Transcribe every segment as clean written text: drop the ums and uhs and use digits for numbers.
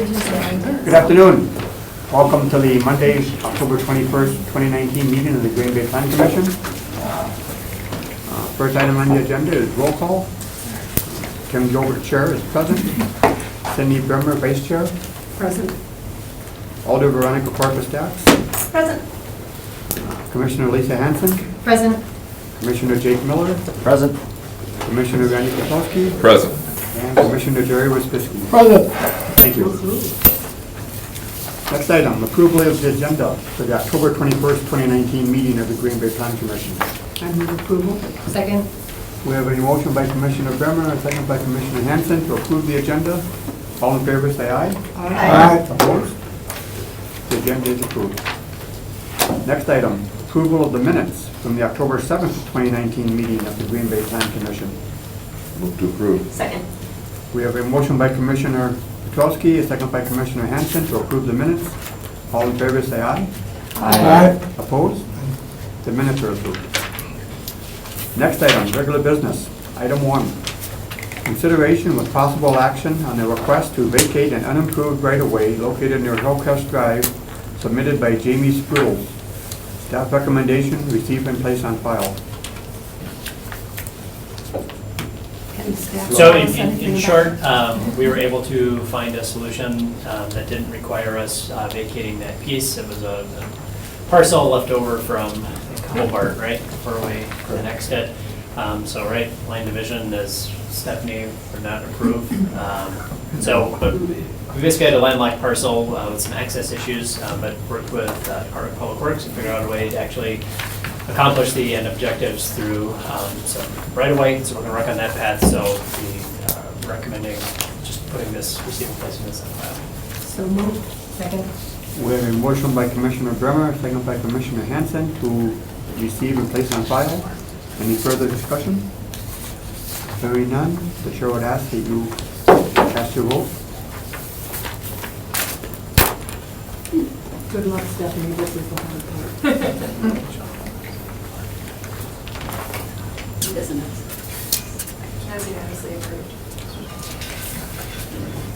Good afternoon. Welcome to the Monday, October 21st, 2019 meeting of the Green Bay Planning Commission. First item on the agenda is roll call. Kim Gilbert, Chair, is present. Cindy Bremer, Vice Chair. Present. Alder Veronica Corpus Dax. Present. Commissioner Lisa Hanson. Present. Commissioner Jake Miller. Present. Commissioner Randy Kapowski. Present. And Commissioner Jerry Wisniewski. Present. Thank you. Next item, approval of the agenda for the October 21st, 2019 meeting of the Green Bay Planning Commission. I move approval. Second. We have a motion by Commissioner Bremer and a second by Commissioner Hanson to approve the agenda. All in favor say aye. Aye. Opposed? The agenda is approved. Next item, approval of the minutes from the October 7th, 2019 meeting of the Green Bay Planning Commission. Move to approve. Second. We have a motion by Commissioner Petrowski, a second by Commissioner Hanson to approve the minutes. All in favor say aye. Aye. Opposed? The minutes are approved. Next item, regular business. Item 1, consideration with possible action on the request to vacate an unimproved right-of-way located near Hillcrest Drive submitted by Jamie Spruill. Staff recommendation, receive and place on file. So in short, we were able to find a solution that didn't require us vacating that piece. It was a parcel left over from Hobart, right, far away annexed it. So right, line division, as Stephanie would not approve. But we basically had a landlocked parcel with some access issues, but worked with Department of Public Works and figured out a way to actually accomplish the end objectives through some right-of-way. So we're going to work on that path. So we recommending just putting this receiving placements on file. So moved. Second. We have a motion by Commissioner Bremer, second by Commissioner Hanson to receive and place on file. Any further discussion? Hearing none, the chair would ask that you cast your vote. Good luck, Stephanie. This is the hard part. Isn't it? As unanimously approved.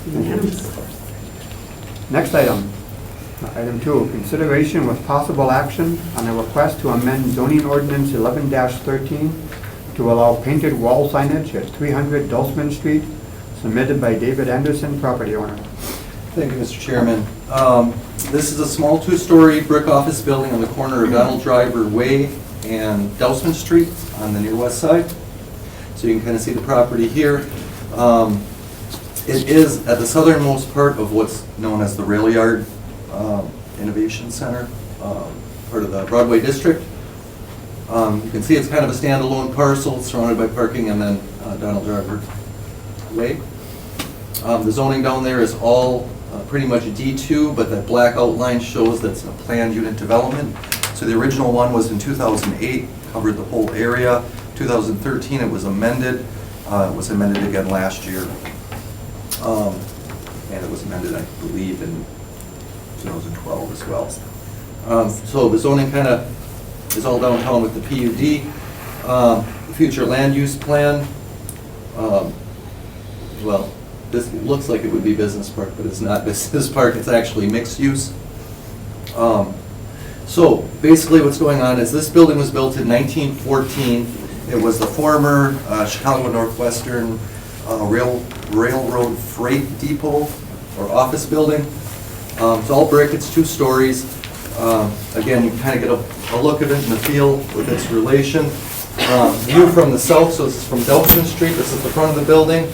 Unanimous. Next item, item 2, consideration with possible action on a request to amend zoning ordinance 11-13 to allow painted wall signage at 300 Dulsman Street, submitted by David Anderson, property owner. Thank you, Mr. Chairman. This is a small two-story brick office building on the corner of Donald Driver Way and Delsman Street on the near west side. So you can kind of see the property here. It is at the southernmost part of what's known as the Rail Yard Innovation Center, part of the Broadway District. You can see it's kind of a standalone parcel surrounded by parking and then Donald Driver Way. The zoning down there is all pretty much D2, but that black outline shows that's a planned unit development. So the original one was in 2008, covered the whole area. 2013 it was amended. It was amended again last year. And it was amended, I believe, in 2012 as well. So the zoning kind of is all downtown with the PUD. The future land use plan, well, this looks like it would be business park, but it's not business park, it's actually mixed use. So basically what's going on is this building was built in 1914. It was the former Chicago Northwestern Railroad Freight Depot or office building. It's all brick, it's 2 stories. Again, you can kind of get a look at it and the feel with its relation. View from the south, so this is from Delsman Street, this is the front of the building.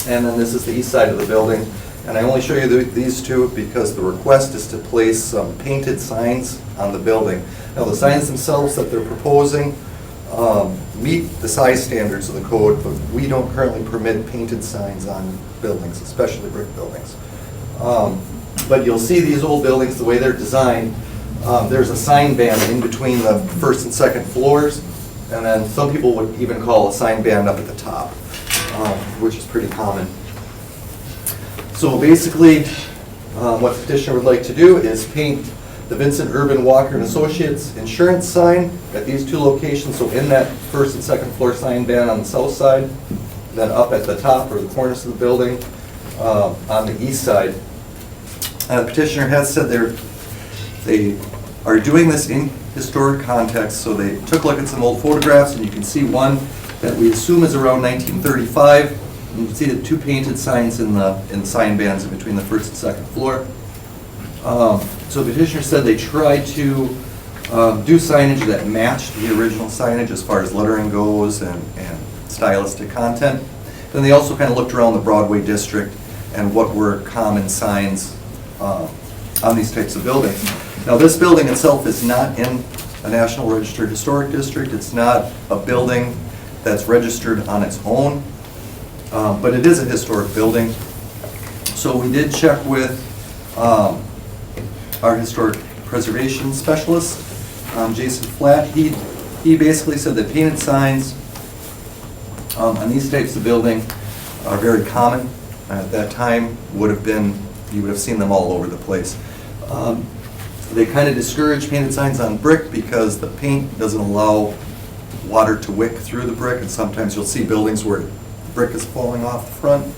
And then this is the east side of the building. And I only show you these two because the request is to place some painted signs on the building. Now the signs themselves that they're proposing meet the size standards of the code, but we don't currently permit painted signs on buildings, especially brick buildings. But you'll see these old buildings, the way they're designed, there's a sign band in between the first and second floors, and then some people would even call a sign band up at the top, which is pretty common. So basically, what the petitioner would like to do is paint the Vincent Urban Walker and Associates insurance sign at these 2 locations. So in that first and second floor sign band on the south side, then up at the top or the corners of the building, on the east side. Petitioner has said they are doing this in historic context, so they took a look at some old photographs, and you can see one that we assume is around 1935. You can see the two painted signs in the sign bands in between the first and second floor. So petitioner said they tried to do signage that matched the original signage as far as lettering goes and stylistic content. Then they also kind of looked around the Broadway district and what were common signs on these types of buildings. Now, this building itself is not in a National Registered Historic District. It's not a building that's registered on its own, but it is a historic building. So we did check with our historic preservation specialist, Jason Flatt. He basically said that painted signs on these types of building are very common. At that time, you would have seen them all over the place. They kind of discourage painted signs on brick because the paint doesn't allow water to wick through the brick, and sometimes you'll see buildings where brick is falling off the front.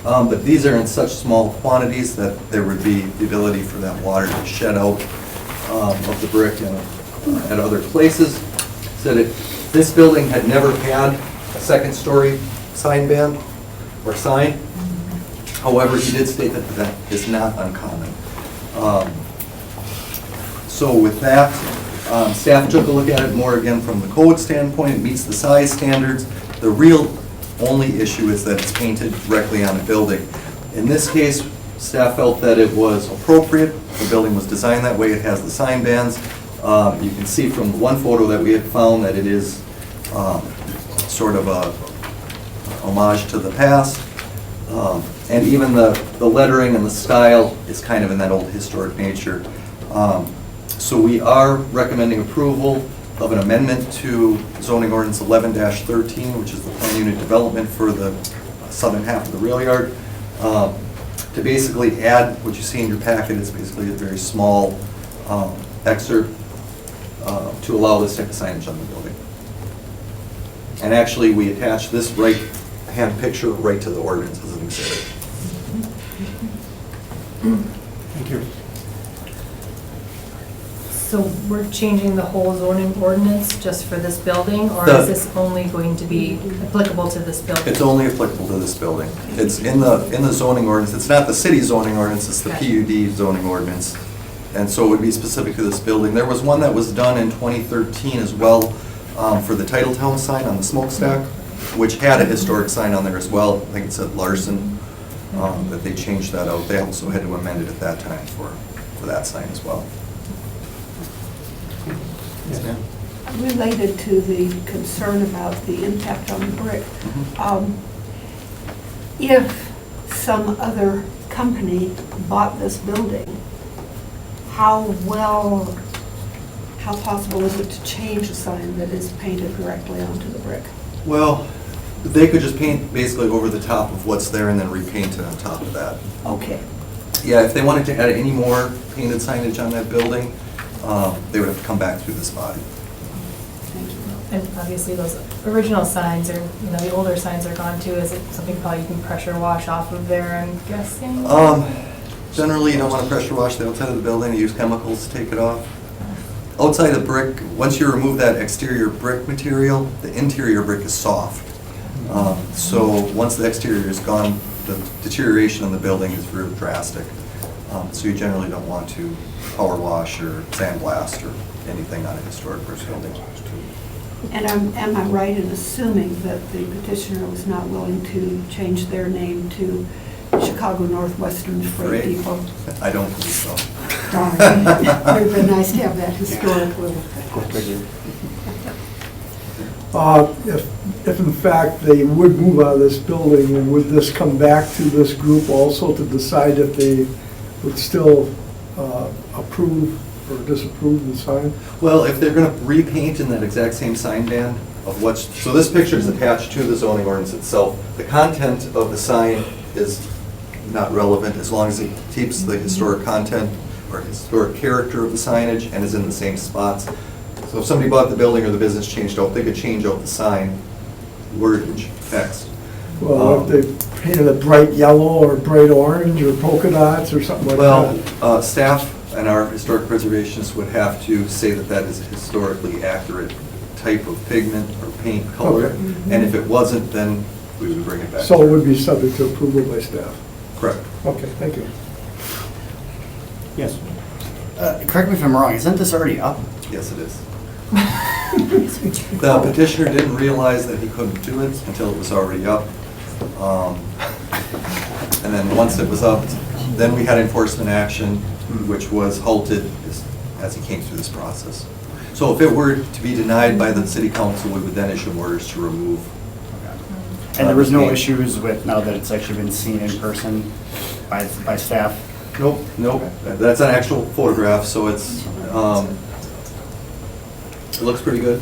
But these are in such small quantities that there would be the ability for that water to shed out of the brick and at other places. Said this building had never had a second-story sign band or sign. However, he did state that that is not uncommon. So with that, staff took a look at it more again from the code standpoint. It meets the size standards. The real only issue is that it's painted directly on a building. In this case, staff felt that it was appropriate. The building was designed that way. It has the sign bands. You can see from one photo that we had found that it is sort of a homage to the past. And even the lettering and the style is kind of in that old historic nature. So we are recommending approval of an amendment to zoning ordinance 11-13, which is the plan unit development for the southern half of the rail yard, to basically add what you see in your packet. It's basically a very small excerpt to allow this type of signage on the building. And actually, we attach this right-hand picture right to the ordinance as an exhibit. Thank you. So we're changing the whole zoning ordinance just for this building, or The- is this only going to be applicable to this building? It's only applicable to this building. It's in the zoning ordinance. It's not the city zoning ordinance, it's the PUD zoning ordinance. And so it would be specific to this building. There was one that was done in 2013 as well for the Titletown sign on the smokestack, which had a historic sign on there as well. I think it said Larson, that they changed that out. They also had to amend it at that time for that sign as well. Yes, ma'am. Related to the concern about the impact on the brick, if some other company bought this building, how possible is it to change a sign that is painted directly onto the brick? Well, they could just paint basically over the top of what's there and then repaint it on top of that. Okay. Yeah, if they wanted to add any more painted signage on that building, they would have to come back through this body. Thank you. And obviously those original signs are, the older signs are gone too. Is it something probably you can pressure wash off of there, I'm guessing? Generally, you don't want to pressure wash the outside of the building, you use chemicals to take it off. Outside the brick, once you remove that exterior brick material, the interior brick is soft. So once the exterior is gone, the deterioration in the building is real drastic. So you generally don't want to power wash or sandblast or anything on a historic brick building. And am I right in assuming that the petitioner was not willing to change their name to Chicago Northwestern Freight Depot? I don't believe so. Darn. It would have been nice to have that historic little. If in fact they would move out of this building, then would this come back to this group also to decide if they would still approve or disapprove the sign? Well, if they're going to repaint in that exact same sign band of what's, so this picture is attached to the zoning ordinance itself. The content of the sign is not relevant as long as it keeps the historic content or historic character of the signage and is in the same spots. So if somebody bought the building or the business changed out, they could change out the sign, wordage, text. Well, if they painted it bright yellow or bright orange or polka dots or something like that. Well, staff and our historic preservationists would have to say that that is a historically accurate type of pigment or paint color. Okay. And if it wasn't, then we would bring it back. So it would be subject to approval by staff. Correct. Okay, thank you. Yes. Correct me if I'm wrong, isn't this already up? Yes, it is. The petitioner didn't realize that he couldn't do it until it was already up. And then once it was up, then we had enforcement action, which was halted as he came through this process. So if it were to be denied by the city council, we would then issue orders to remove. And there was no issues with, now that it's actually been seen in person by staff? Nope, nope. That's an actual photograph, so it's, it looks pretty good.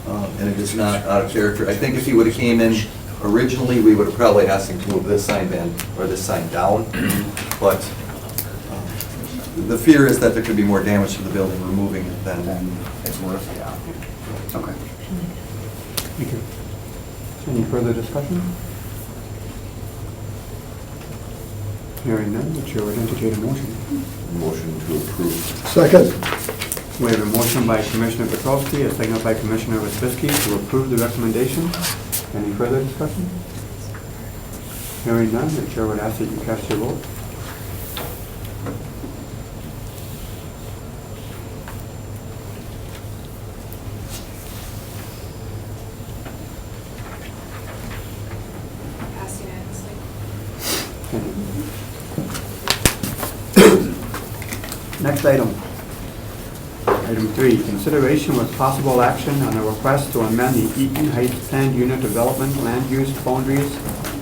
And it is not out of character. I think if he would have came in originally, we would have probably asked him to move this sign in or this sign down. But the fear is that there could be more damage to the building removing it than. Then it's worth, yeah. Okay. Thank you. Any further discussion? Hearing none, the chair would entertain a motion. Motion to approve. Second. We have a motion by Commissioner Petrovsky, a second by Commissioner Wasbicki to approve the recommendation. Any further discussion? Hearing none, the chair would ask that you cast your vote. Passed unanimously. Next item. Item 3, consideration with possible action on a request to amend the Eaton Heights Planned Unit Development Land Use Boundaries,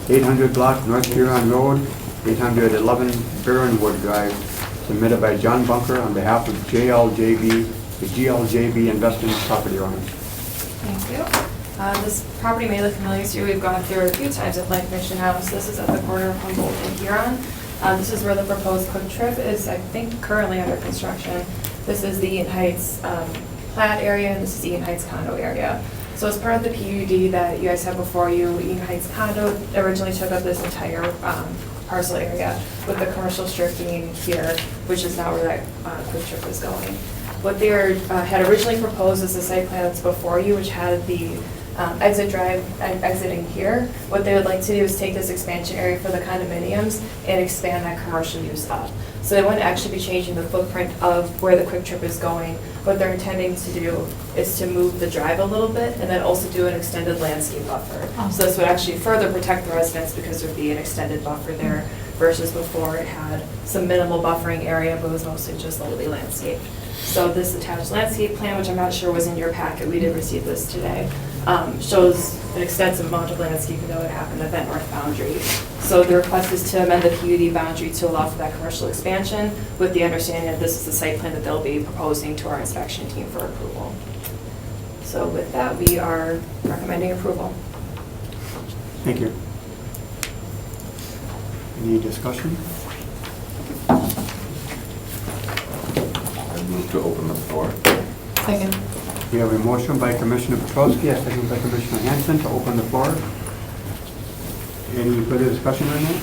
800 block North Huron Road, 811 Barronwood Drive, submitted by John Bunker on behalf of JLJB, the GLJB Investment Property Owners. Thank you. This property may look familiar to you. We've gone through it a few times at Plank Mission House. This is at the corner of Humboldt and Huron. This is where the proposed Quick Trip is, I think, currently under construction. This is the Eaton Heights plat area, and this is Eaton Heights condo area. So as part of the PUD that you guys have before you, Eaton Heights condo originally took up this entire parcel area with the commercial strip being here, which is now where that Quick Trip is going. What they had originally proposed is the site plan that's before you, which had the exit drive exiting here. What they would like to do is take this expansion area for the condominiums and expand that commercial use up. So they wouldn't actually be changing the footprint of where the Quick Trip is going. What they're intending to do is to move the drive a little bit and then also do an extended landscape buffer. So this would actually further protect the residents because there would be an extended buffer there versus before it had some minimal buffering area, but was mostly just lightly landscaped. So this attached landscape plan, which I'm not sure was in your packet, we did receive this today, shows an extensive amount of landscaping that would happen at that north boundary. So the request is to amend the PUD boundary to allow for that commercial expansion with the understanding that this is the site plan that they'll be proposing to our inspection team for approval. So with that, we are recommending approval. Thank you. Any discussion? I move to open the floor. Second. We have a motion by Commissioner Petrovsky, a second by Commissioner Hanson to open the floor. Any further discussion on that?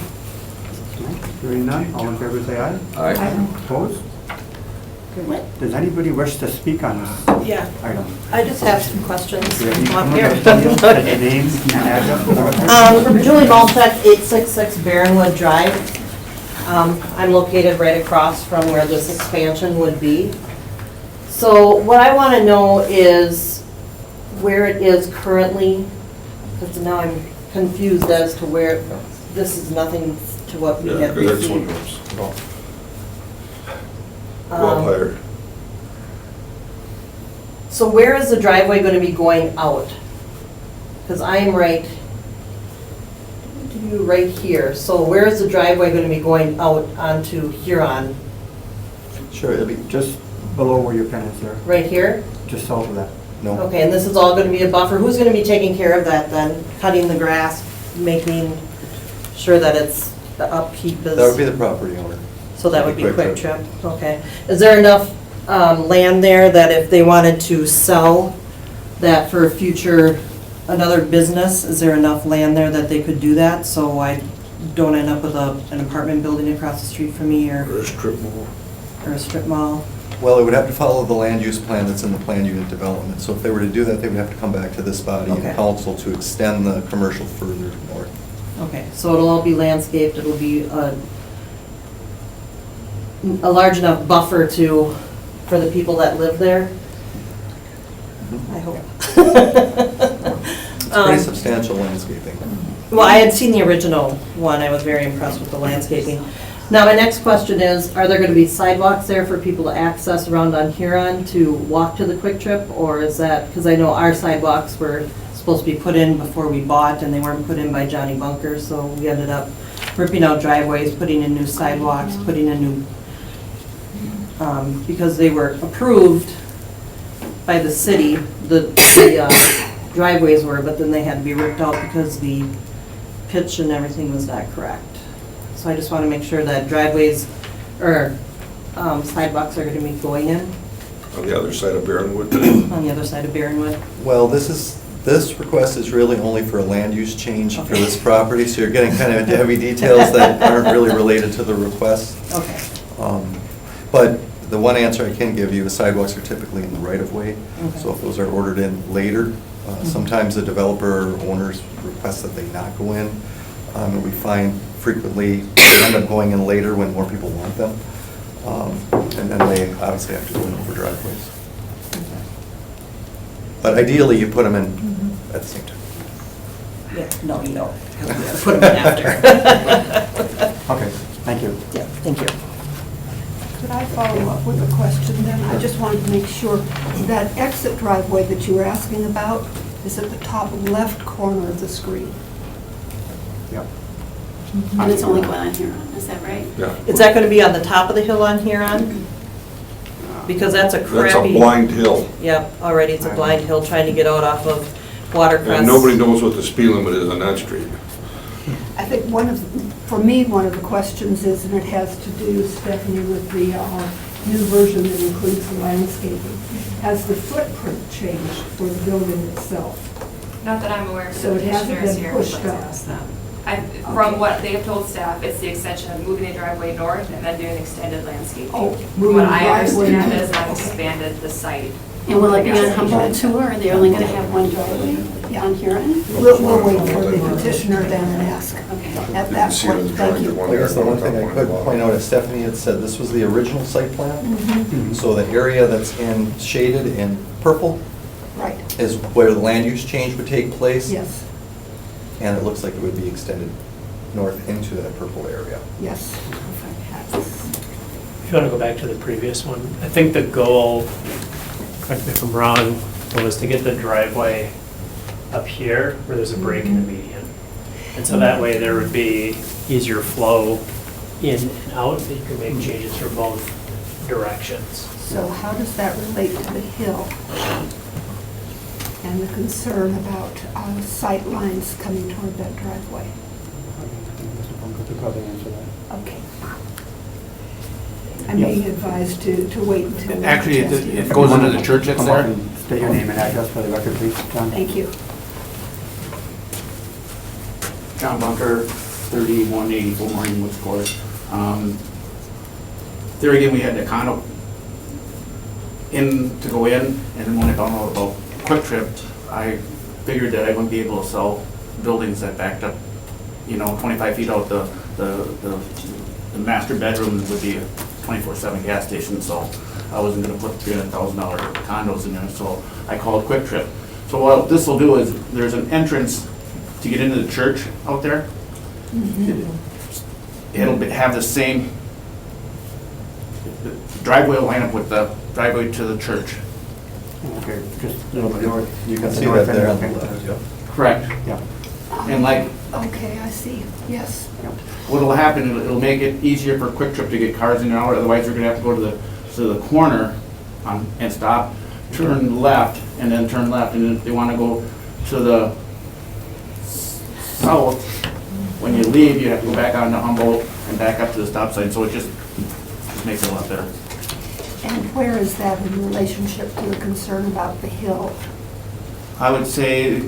No? Hearing none, all in favor say aye. Aye. Opposed? Does anybody wish to speak on this Yeah, item? I just have some questions. Do you have any Come up comment here. or name and address? Julie Maltek, 866 Barronwood Drive. I'm located right across from where this expansion would be. So what I want to know is where it is currently, because now I'm confused as to where, this is nothing to what we have That's received. well higher. So where is the driveway going to be going out? Because I'm right here. So where is the driveway going to be going out onto Huron? Sure, it'll be just below where your pen is there, Right here? just south of that. No. Okay, and this is all going to be a buffer. Who's going to be taking care of that then? Cutting the grass, making sure that it's, the upkeep is? That would be the property owner. So that would be Quick Quick Trip. Trip, okay. Is there enough land there that if they wanted to sell that for future another business, is there enough land there that they could do that? So I don't end up with an apartment building across the street from me or a strip mall. or a strip mall? Well, it would have to follow the land use plan that's in the planned unit development. So if they were to do that, they would have to come back to this body Okay. and council to extend the commercial further north. Okay, so it'll all be landscaped, it'll be a large enough buffer for the people that live there? I hope. It's pretty substantial landscaping. Well, I had seen the original one, I was very impressed with the landscaping. Now, my next question is, are there gonna be sidewalks there for people to access around on Huron to walk to the Quick Trip? Or is that, because I know our sidewalks were supposed to be put in before we bought, and they weren't put in by Johnny Bunker, so we ended up ripping out driveways, putting in new sidewalks, putting in new, because they were approved by the city, the driveways were, but then they had to be ripped out because the pitch and everything was not correct. So I just want to make sure that driveways or sidewalks are going to be going in On the other side of Barronwood. on the other side of Barronwood. Well, this request is really only for a land use change for this property, so you're getting kind of into heavy details that aren't really related to the request. Okay. But the one answer I can give you is sidewalks are typically in the right-of-way. So if those are ordered in later, sometimes the developer or owners request that they not go in. And we find frequently they end up going in later when more people want them. And then they obviously have to go in over driveways. But ideally, you put them in at the same time. Yeah, no, you don't. Put them in after. Okay, thank you. Yeah, thank you. Could I follow up with a question then? I just wanted to make sure that exit driveway that you were asking about is at the top left corner of the screen. Yep. And it's only going on here, is that right? Yeah. Is that going to be on the top of the hill on Huron? Because that's a That's crappy. a blind hill, Yep, already it's a blind hill trying to get out off of Watercress. and nobody knows what the speed limit is on that street. I think for me, one of the questions is, and it has to do, Stephanie, with the new version that includes the landscaping. Has the footprint changed for the building itself? Not that I'm aware of. So it hasn't Petitioners been here would pushed like to up. ask them. From what they have told staff, it's the extension of moving the driveway north and then doing extended landscaping. Oh, From moving what the I driveway understand north. is I've Okay. expanded the site. And will it be on Humboldt too, or are they only going to have one driveway on Huron? We'll wait for the petitioner then and ask Okay. at that point. Thank you. I guess the one thing I could point out is Stephanie had said this was the original site plan. So the area that's in shaded in purple Right, is where the land use change would take place. yes, And it looks like it would be extended north into that purple area. yes. If you want to go back to the previous one, I think the goal, correct me if I'm wrong, was to get the driveway up here where there's a break in the median. And so that way there would be easier flow in and out, that you can make changes for both directions. So how does that relate to the hill? And the concern about sight lines coming toward that driveway? Mr. Bunker could probably answer that. Okay. I'm being advised to wait until. Actually, Chester. it goes into the church that's Come up there. and state your name and address for the record, please, John. Thank you. John Bunker, 3184 Marine Woods Court. There again, we had the condo in to go in, and then when I found out about Quick Trip, I figured that I wouldn't be able to sell buildings that backed up, 25 feet out the master bedroom would be a 24/7 gas station, so I wasn't gonna put $300,000 condos in there, so I called Quick Trip. So what this will do is, there's an entrance to get into the church out there. It'll have the same, the driveway will line up with the driveway to the church. Okay, just a little bit north. You can At the see north that end, there on the okay. left, yeah. Correct. Yeah. And like, Okay, I see, yes. what'll happen, it'll make it easier for Quick Trip to get cars in and out, otherwise they're gonna have to go to the corner and stop, turn left, and then turn left, and if they wanna go to the south, when you leave, you have to go back onto Humboldt and back up to the stop sign, so it just makes it a lot better. And where is that in relationship to the concern about the hill? I would say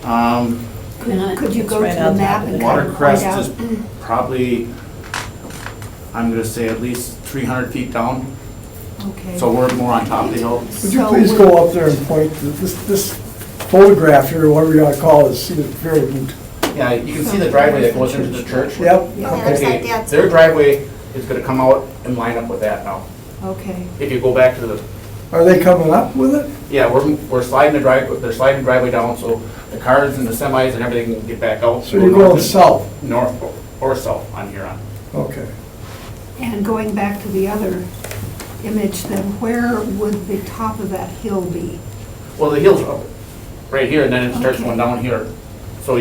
Could you go to It's right the on map top of and it. kind of point Watercrest out? is probably, I'm gonna say at least 300 feet down, Okay. so we're more on top of the hill. Would you So please would- go up there and point, this photograph here, whatever you want to call it, is very neat. Yeah, you can see the driveway that goes into the church. Yep. Yeah. Okay, their driveway is gonna come out and line up with that now. Okay. If you go back to the, Are they coming up with it? yeah, we're sliding the driveway, they're sliding the driveway down, so the cars and the semis and everything can get back out. So you're going south? North or south on Huron. Okay. And going back to the other image, then where would the top of that hill be? Well, the hill's up right here, and then it starts going down here. So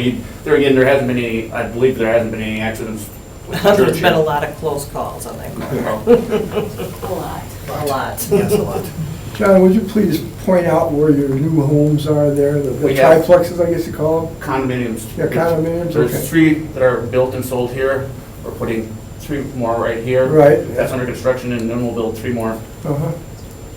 there again, there hasn't been any, I believe there hasn't been any accidents with the church There's been a here. lot of close calls on that corner. A lot. A lot. Yes, a lot. John, would you please point out where your new homes are there, the We have- triplexes, I guess you call them? Condominiums. Yeah, condominiums, okay. There's 3 that are built and sold here. We're putting 3 more right here. Right. That's under construction, and then we'll build 3 more. Uh-huh.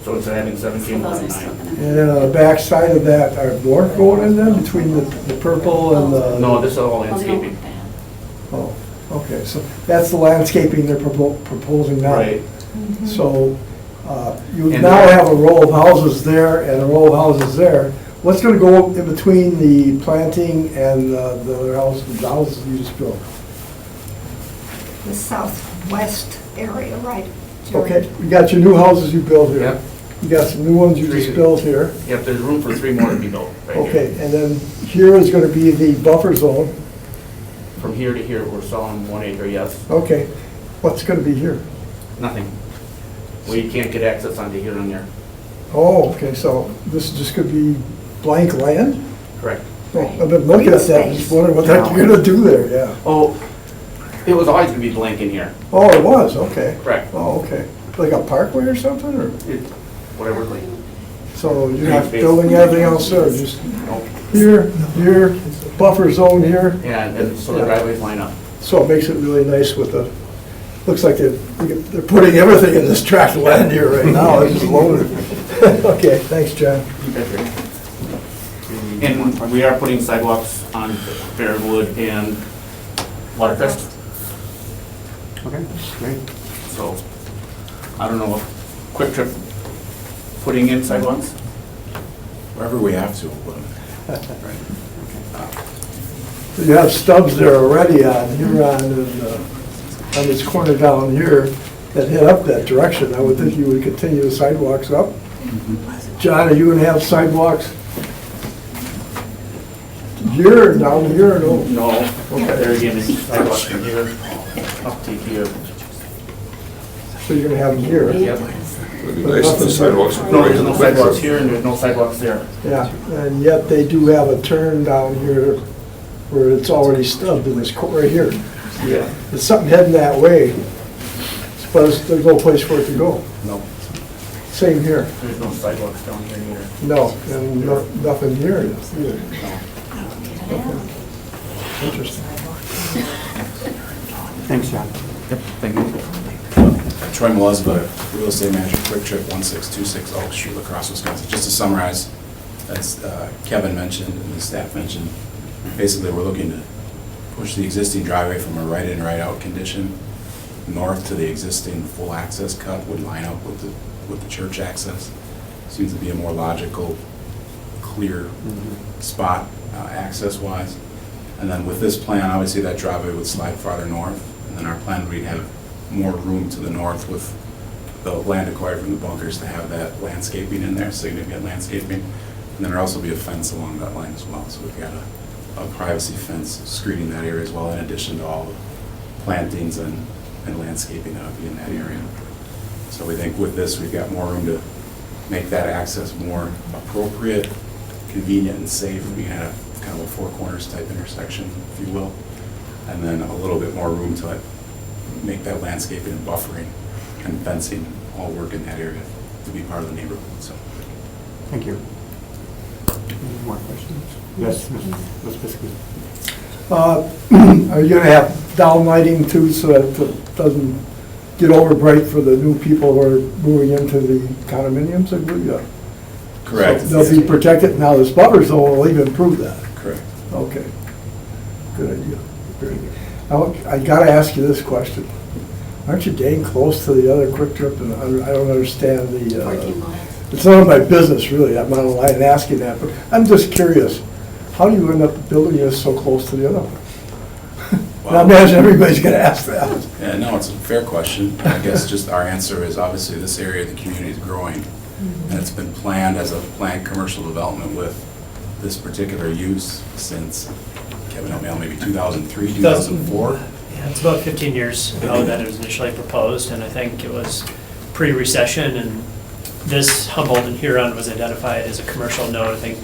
So instead of having So 17, we'll those have are still 9. gonna be. And then on the back side of that, are more going in then, between the purple and the? No, this is all Oh, they don't landscaping. look bad. Oh, okay, so that's the landscaping they're proposing now? Right. So you And now there- have a row of houses there and a row of houses there. What's going to go in between the planting and the other houses you just built? The southwest area, right? Jerry? Okay, you got your new houses you built here. Yep. You got some new ones you just 3. built here. Yep, there's room for 3 more to be built right here. Okay, and then here is going to be the buffer zone. From here to here, we're selling 1 acre, yes. Okay, what's going to be here? Nothing. We can't get access onto here and there. Oh, okay, so this is just going to be blank land? Correct. Oh, I've been looking at that, just wondering what the heck you're going to do there, yeah. Oh, it was always gonna be blank in here. Oh, it was, okay. Correct. Oh, okay. Like a parkway or something, or? Whatever, like, So you're not building anything else there, just nope. here, buffer zone here? Yeah, and so the driveways line up. So it makes it really nice with the, looks like they're putting everything in this tract of land here right now, it's just loaded. Okay, thanks, John. And we are putting sidewalks on Fairwood and Watercrest, Okay, great. so I don't know if Quick Trip putting in sidewalks. Wherever we have to, we'll put them. So you have stubs there already on Huron and on this corner down here that head up that direction. I would think you would continue the sidewalks up. John, are you gonna have sidewalks here, down here, or no? No, there again, it's sidewalks from here up to here. So you're gonna have them here? Yep. It'd be nice if the sidewalks. No, there's no sidewalks here and there's no sidewalks there. Yeah, and yet they do have a turn down here where it's already stubbed in this corner right here. Yeah. There's something heading that way, but there's no place for it to go. No, Same here. there's no sidewalks down here either. No, and nothing here either. Interesting. Thanks, John. Yep, thank you. Troy Melezba, real estate manager, Quick Trip, 1626 Elk Street, La Crosse, Wisconsin. Just to summarize, as Kevin mentioned and the staff mentioned, basically we're looking to push the existing driveway from a right-in, right-out condition north to the existing full access cut would line up with the church access. Seems to be a more logical, clear spot access-wise. And then with this plan, obviously that driveway would slide farther north, and then our plan would have more room to the north with the land acquired from the bunkers to have that landscaping in there, significant landscaping. And then there'd also be a fence along that line as well. So we've got a privacy fence screening that area as well, in addition to all the plantings and landscaping that would be in that area. So we think with this, we've got more room to make that access more appropriate, convenient, and safe. We can have kind of a four corners type intersection, if you will. And then a little bit more room to make that landscaping and buffering and fencing all work in that area to be part of the neighborhood, so. Thank you. Any more questions? Yes, Ms. Biscuit. Are you gonna have downlighting too, so that it doesn't get over bright for the new people who are moving into the condominiums, I believe? Yeah. Correct. So they'll be protected. Now, this buffer zone will even improve that. Correct. Okay, good idea, very good. Now, I gotta ask you this question. Aren't you dang close to the other Quick Trip? And I don't understand the, 14 miles. it's none of my business, really, I'm not lying asking that, but I'm just curious. How do you end up building this so close to the other one? And I imagine everybody's gonna ask that. Yeah, no, it's a fair question. I guess just our answer is obviously this area of the community is growing. And it's been planned as a planned commercial development with this particular use since, Kevin, help me out, maybe 2003, 2004? Yeah, it's about 15 years ago that it was initially proposed, and I think it was pre-recession, and this Humboldt and Huron was identified as a commercial node. I think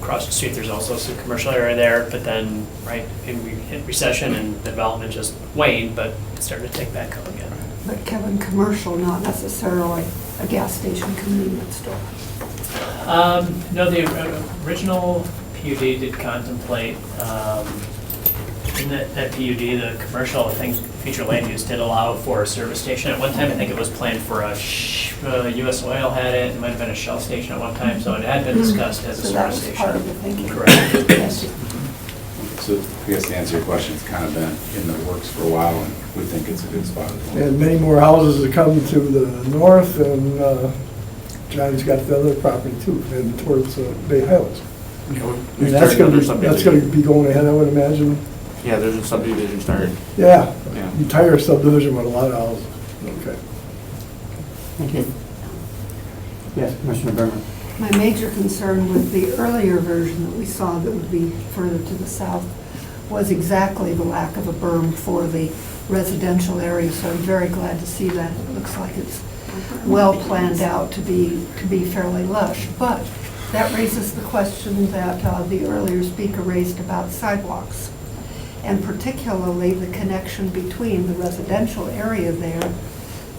across the street, there's also some commercial area there, but then, right, and we hit recession and the development just waned, but it started to take back up again. But Kevin, commercial, not necessarily a gas station convenience store. No, the original PUD did contemplate, in that PUD, the commercial, I think, future land use did allow for a service station. At one time, I think it was planned for US Oil had it might have been a Shell station at one time, so it had been discussed as a So that service was station. part of the thinking. Correct. Yes. So I guess to answer your question, it's kind of been in the works for a while, and we think it's a good spot. And many more houses are coming to the north, and Johnny's got the other property too, and towards Bay Highlands. You know, And we've that's started gonna another be, that's gonna subdivision. be going ahead, I would imagine. Yeah, there's a subdivision started. Yeah, Yeah. entire subdivision with a lot of houses. Okay. Thank you. Yes, Commissioner Berman. My major concern with the earlier version that we saw that would be further to the south was exactly the lack of a berm for the residential area, so I'm very glad to see that. It looks like it's well planned out to be fairly lush. But that raises the question that the earlier speaker raised about sidewalks, and particularly the connection between the residential area there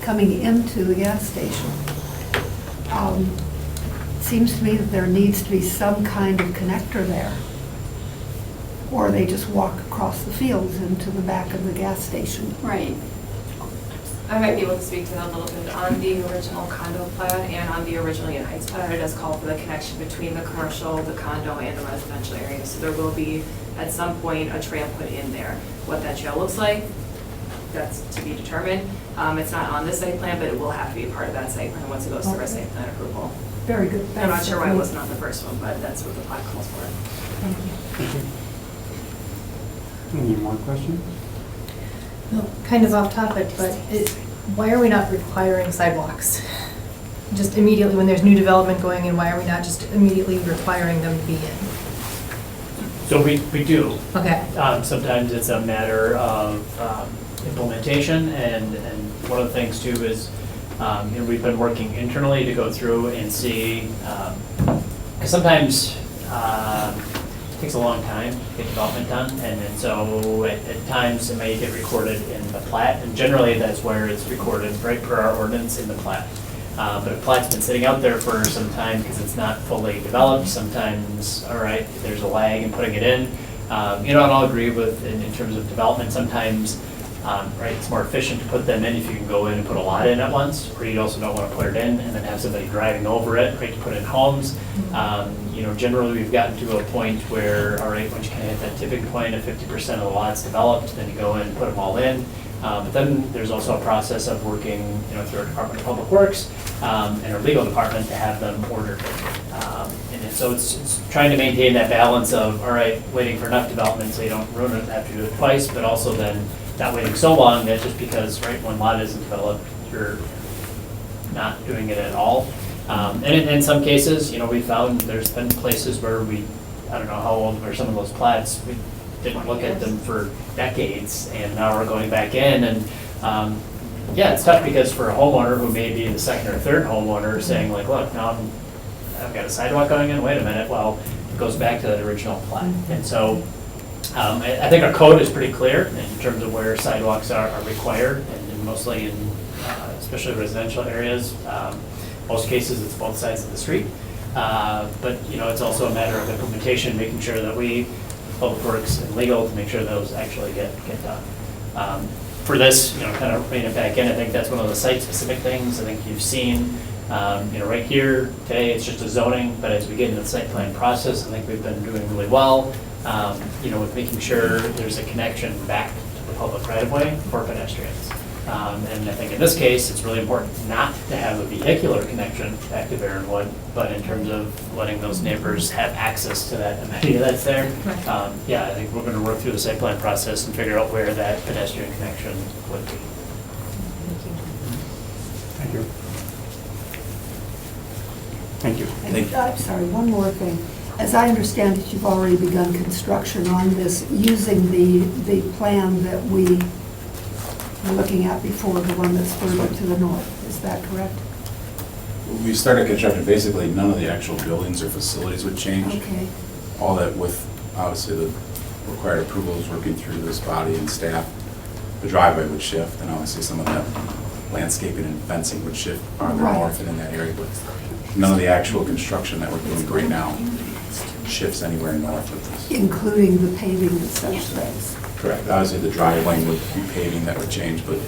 coming into the gas station. Seems to me that there needs to be some kind of connector there. Or they just walk across the fields into the back of the gas station. Right. I might be able to speak to that a little bit. On the original condo plat and on the original Union Heights plat, it does call for the connection between the commercial, the condo, and the residential area. So there will be, at some point, a trail put in there. What that trail looks like, that's to be determined. It's not on this site plan, but it will have to be a part of that site plan once it goes through a site plan approval. Very good. I'm not That's sure why it great. wasn't on the first one, but that's what the plat calls for. Thank you. Any more questions? No, kind of off topic, but why are we not requiring sidewalks? Just immediately when there's new development going in, why are we not just immediately requiring them to be in? So we do. Okay. Sometimes it's a matter of implementation, and one of the things too is, we've been working internally to go through and see, because sometimes it takes a long time to get development done, and so at times it may get recorded in the plat, and generally that's where it's recorded, right per our ordinance in the plat. But a plat's been sitting out there for some time because it's not fully developed. Sometimes, all right, there's a lag in putting it in. And I'll agree with, in terms of development, sometimes, right, it's more efficient to put them in if you can go in and put a lot in at once, or you also don't want to put it in and then have somebody driving over it, right, to put in homes. Generally, we've gotten to a point where, all right, once you kind of hit that tipping point of 50% of the lots developed, then you go in and put them all in. But then there's also a process of working, through our Department of Public Works and our legal department to have them ordered. So it's trying to maintain that balance of, all right, waiting for enough development so you don't ruin it, have to do it twice, but also then not waiting so long that just because, right, one lot isn't developed, you're not doing it at all. And in some cases, we found there's been places where I don't know how old were some of those plats, we didn't look at them for decades, and now we're going back in, and yeah, it's tough because for a homeowner who may be the second or third homeowner saying like, look, now I've got a sidewalk going in, wait a minute, well, it goes back to that original plat. And so I think our code is pretty clear in terms of where sidewalks are required, and mostly in especially residential areas. Most cases, it's both sides of the street. But it's also a matter of implementation, making sure that we, Public Works and legal, to make sure those actually get done. For this, kind of bringing it back in, I think that's one of the site-specific things I think you've seen. Right here today, it's just a zoning, but as we get into the site plan process, I think we've been doing really well. with making sure there's a connection back to the public right-of-way for pedestrians. And I think in this case, it's really important not to have a vehicular connection back to Barronwood, but in terms of letting those neighbors have access to that amenity that's there. I think we're gonna work through the site plan process and figure out where that pedestrian connection would be. Thank you. Thank you. Thank you. I'm sorry, one more thing. As I understand it, you've already begun construction on this using the plan that we were looking at before, the one that's further to the north. Is that correct? We started construction, basically none of the actual buildings or facilities would change. Okay. All that with, obviously, the required approvals working through this body and staff. The driveway would shift, and obviously some of that landscaping and fencing would shift farther Right. north and in that area, but none of the actual construction that we're doing right now shifts anywhere north of this. Including the paving and such things. Correct. Obviously, the driveway would be paving that would change, but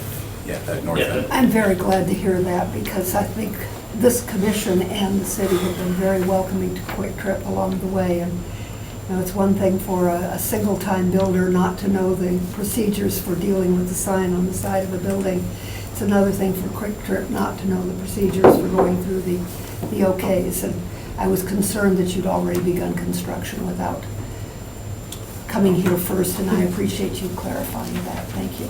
yeah, that north end. I'm very glad to hear that, because I think this commission and the city have been very welcoming to Quick Trip along the way. And it's one thing for a single-time builder not to know the procedures for dealing with the sign on the side of a building. It's another thing for Quick Trip not to know the procedures for going through the OKs. And I was concerned that you'd already begun construction without coming here first, and I appreciate you clarifying that. Thank you.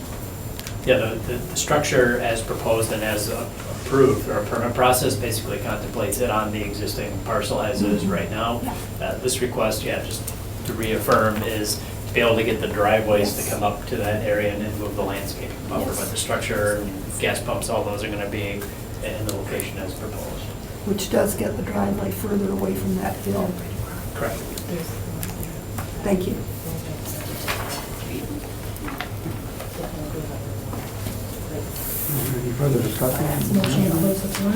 Yeah, the structure as proposed and as approved, or permit process basically contemplates it on the existing parcel as is right now. This request, just to reaffirm, is to be able to get the driveways to come up to that area and then move the landscape buffer. Yes. But the structure, gas pumps, all those are going to be in the location as proposed. Which does get the driveway further away from that hill. Correct. Thank you. Any further discussion? Motion to close the floor?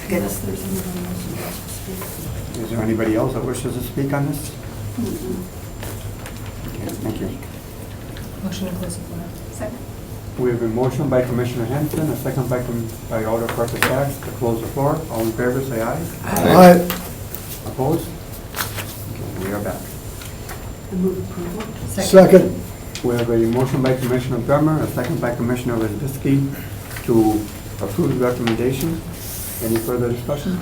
Yes, there's another motion. Is there anybody else that wishes to speak on this? Okay, thank you. Motion to close the floor. Second. We have a motion by Commissioner Henson, a second by Alderperson Sachs to close the floor. All in favor, say aye. Aye. Opposed? Okay, we are back. I move approval. Second. We have a motion by Commissioner Bremer, a second by Commissioner Wojciechowski to approve the recommendation. Any further discussion?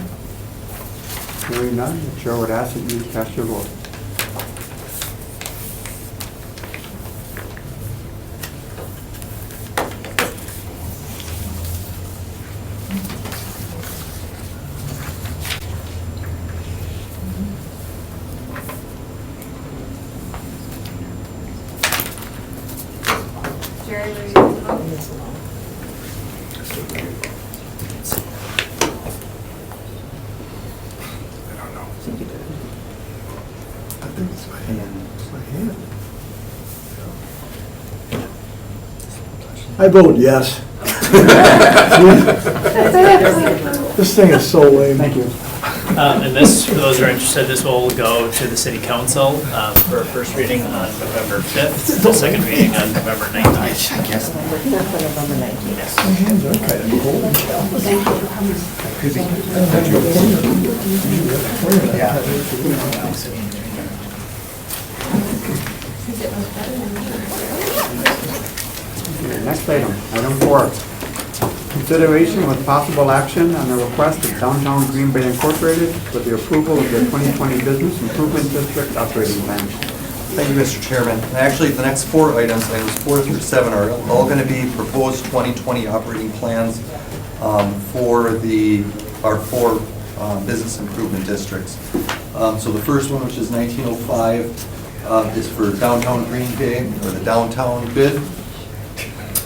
Hearing none, the chair would ask that you cast your vote. Jerry, will you vote? I think it's my hand. It's my hand. I vote yes. This thing is so lame. Thank you. And this, for those who are interested, this will go to the city council for a first reading on November 5th, the second reading on November 19th. My hands are kind of cold. Thank you for coming. Okay, next item, item 4. Consideration with possible action on the request of Downtown Green Bay Incorporated for the approval of the 2020 Business Improvement District operating plan. Thank you, Mr. Chairman. Actually, the next 4 items, items 4 through 7, are all going to be proposed 2020 operating plans for our 4 business improvement districts. So the first one, which is 1905, is for downtown Green Bay, or the downtown bid.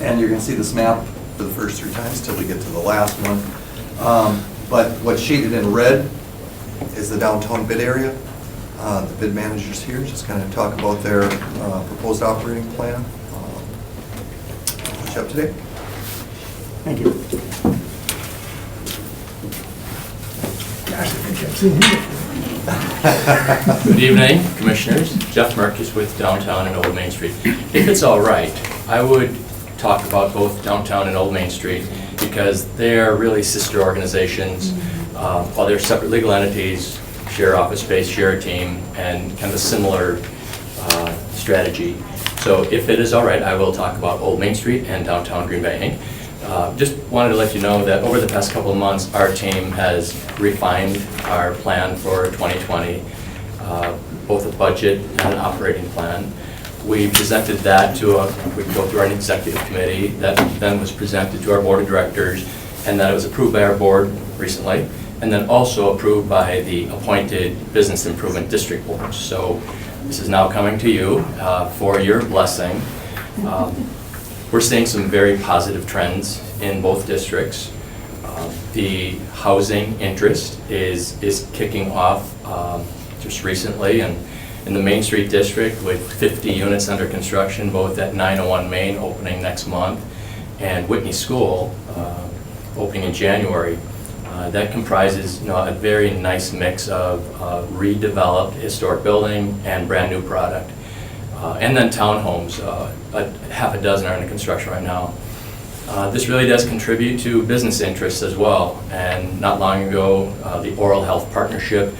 And you're going to see this map for the first 3 times till we get to the last one. But what's shaded in red is the downtown bid area. The bid manager's here, just kind of talk about their proposed operating plan. Push up today. Thank you. Gosh, I think I've seen him before. Good evening, Commissioners. Jeff Marcus with Downtown and Old Main Street. If it's all right, I would talk about both Downtown and Old Main Street because they are really sister organizations. While they're separate legal entities, share office space, share a team, and kind of a similar strategy. So if it is all right, I will talk about Old Main Street and downtown Green Bay Inc. Just wanted to let you know that over the past couple of months, our team has refined our plan for 2020, both a budget and an operating plan. We presented that to we go through our executive committee, that then was presented to our board of directors, and that it was approved by our board recently, and then also approved by the appointed Business Improvement District Board. So this is now coming to you for your blessing. We're seeing some very positive trends in both districts. The housing interest is kicking off just recently, and in the Main Street District with 50 units under construction, both at 901 Main opening next month and Whitney School opening in January. That comprises a very nice mix of redeveloped historic building and brand new product. And then townhomes, half a dozen are under construction right now. This really does contribute to business interests as well. And not long ago, the Oral Health Partnership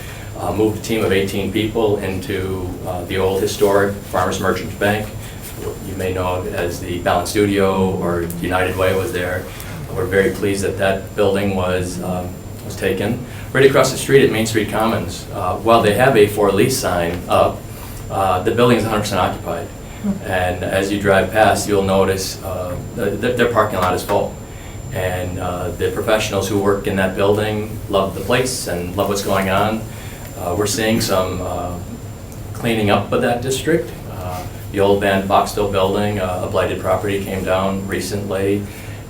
moved a team of 18 people into the old historic Farmers Merchant Bank. You may know it as the Balance Studio or United Way was there. We're very pleased that that building was taken. Right across the street at Main Street Commons, while they have a for lease sign up, the building is 100% occupied. And as you drive past, you'll notice their parking lot is full. And the professionals who work in that building love the place and love what's going on. We're seeing some cleaning up of that district. The old Van Boxtel building, a blighted property, came down recently.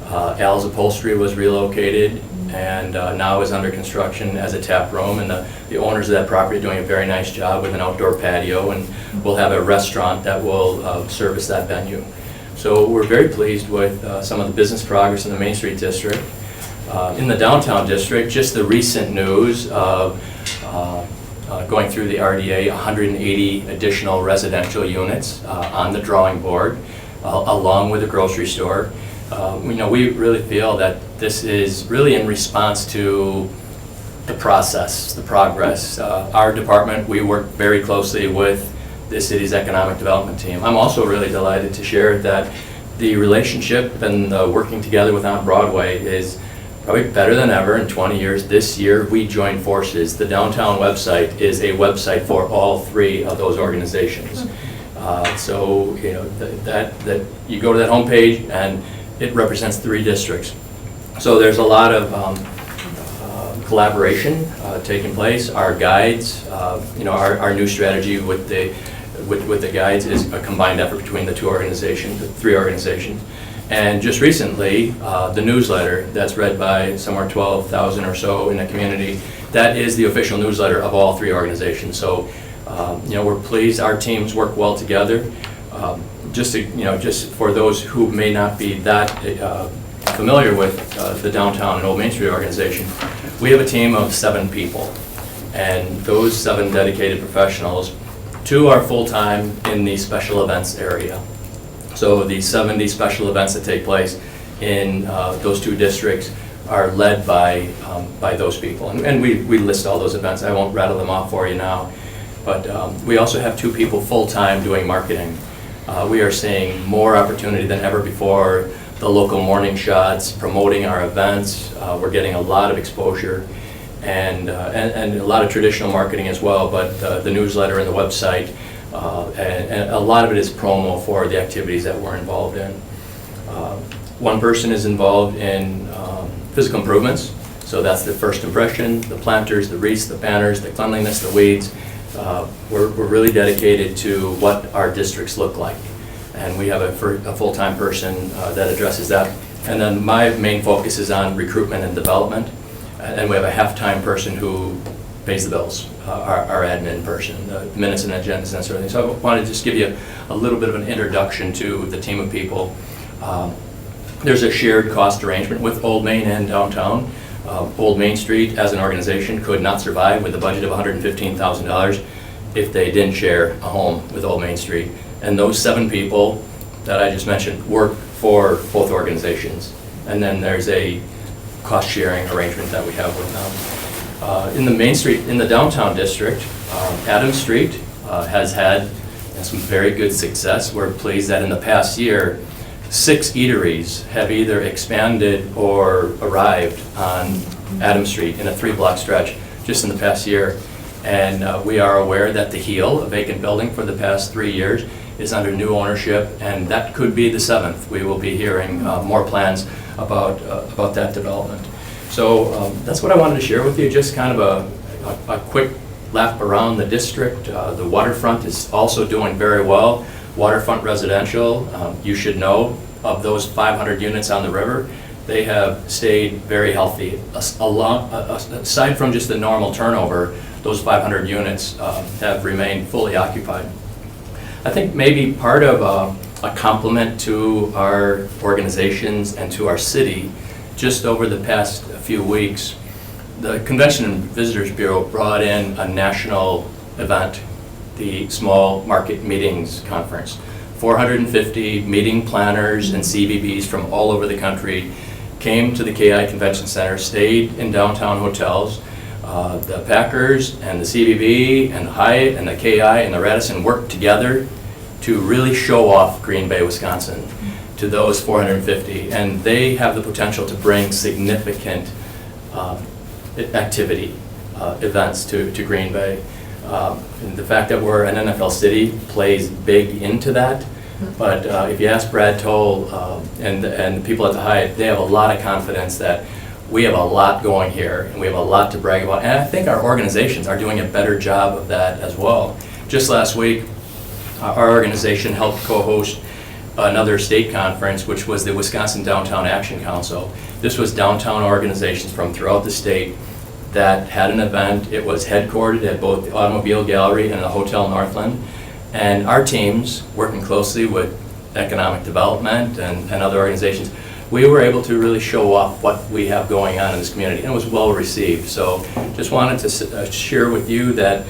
Al's Upholstery was relocated and now is under construction as a tap room, and the owners of that property are doing a very nice job with an outdoor patio, and we'll have a restaurant that will service that venue. So we're very pleased with some of the business progress in the Main Street District. In the Downtown District, just the recent news of going through the RDA, 180 additional residential units on the drawing board, along with a grocery store. We really feel that this is really in response to the process, the progress. Our department, we work very closely with the city's economic development team. I'm also really delighted to share that the relationship and the working together with On Broadway is probably better than ever in 20 years. This year, we joined forces. The downtown website is a website for all three of those organizations. So that you go to that homepage and it represents 3 districts. So there's a lot of collaboration taking place. Our guides, our new strategy with the guides is a combined effort between the 2 organizations, the 3 organizations. And just recently, the newsletter that's read by somewhere 12,000 or so in the community, that is the official newsletter of all 3 organizations. So, we're pleased. Our teams work well together. Just for those who may not be that familiar with the Downtown and Old Main Street organization, we have a team of 7 people. And those 7 dedicated professionals, 2 are full-time in the special events area. So the 70 special events that take place in those 2 districts are led by those people. And we list all those events. I won't rattle them off for you now. But we also have 2 people full-time doing marketing. We are seeing more opportunity than ever before. The local morning shots, promoting our events. We're getting a lot of exposure and a lot of traditional marketing as well, but the newsletter and the website, and a lot of it is promo for the activities that we're involved in. One person is involved in physical improvements, so that's the first impression, the planters, the wreaths, the banners, the cleanliness, the weeds. We're really dedicated to what our districts look like. And we have a full-time person that addresses that. And then my main focus is on recruitment and development. And we have a half-time person who pays the bills, our admin person, the minutes and agendas and that sort of thing. So I wanted to just give you a little bit of an introduction to the team of people. There's a shared cost arrangement with Old Main and Downtown. Old Main Street as an organization could not survive with a budget of $115,000 if they didn't share a home with Old Main Street. And those 7 people that I just mentioned work for both organizations. And then there's a cost sharing arrangement that we have with them. In the Main Street, in the Downtown District, Adams Street has had and some very good success. We're pleased that in the past year, 6 eateries have either expanded or arrived on Adams Street in a 3-block stretch just in the past year. And we are aware that the Heel, a vacant building for the past 3 years, is under new ownership, and that could be the 7th. We will be hearing more plans about that development. So that's what I wanted to share with you, just kind of a quick lap around the district. The waterfront is also doing very well. Waterfront residential, you should know, of those 500 units on the river, they have stayed very healthy. Aside from just the normal turnover, those 500 units have remained fully occupied. I think maybe part of a compliment to our organizations and to our city, just over the past few weeks, the Convention and Visitors Bureau brought in a national event, the Small Market Meetings Conference. 450 meeting planners and CVBs from all over the country came to the KI Convention Center, stayed in downtown hotels. The Packers and the CVB and the Hyatt and the KI and the Radisson worked together to really show off Green Bay, Wisconsin to those 450. And they have the potential to bring significant activity, events to Green Bay. And the fact that we're an NFL city plays big into that. But if you ask Brad Toll and the people at the Hyatt, they have a lot of confidence that we have a lot going here and we have a lot to brag about. And I think our organizations are doing a better job of that as well. Just last week, our organization helped co-host another state conference, which was the Wisconsin Downtown Action Council. This was downtown organizations from throughout the state that had an event. It was headquartered at both the Automobile Gallery and the Hotel Northland. And our teams, working closely with economic development and other organizations, we were able to really show off what we have going on in this community, and it was well received. So just wanted to share with you that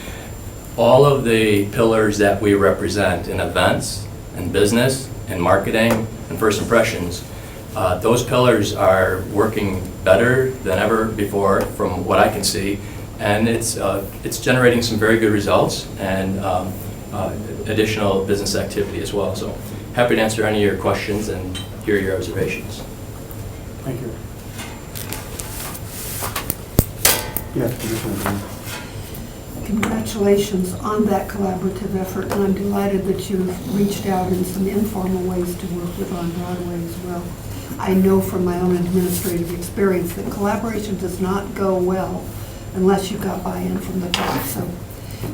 all of the pillars that we represent in events, in business, in marketing, and first impressions, those pillars are working better than ever before from what I can see, and it's generating some very good results and additional business activity as well. So happy to answer any of your questions and hear your observations. Thank you. Yes, Commissioner Green. Congratulations on that collaborative effort, and I'm delighted that you've reached out in some informal ways to work with On Broadway as well. I know from my own administrative experience that collaboration does not go well unless you've got buy-in from the top, so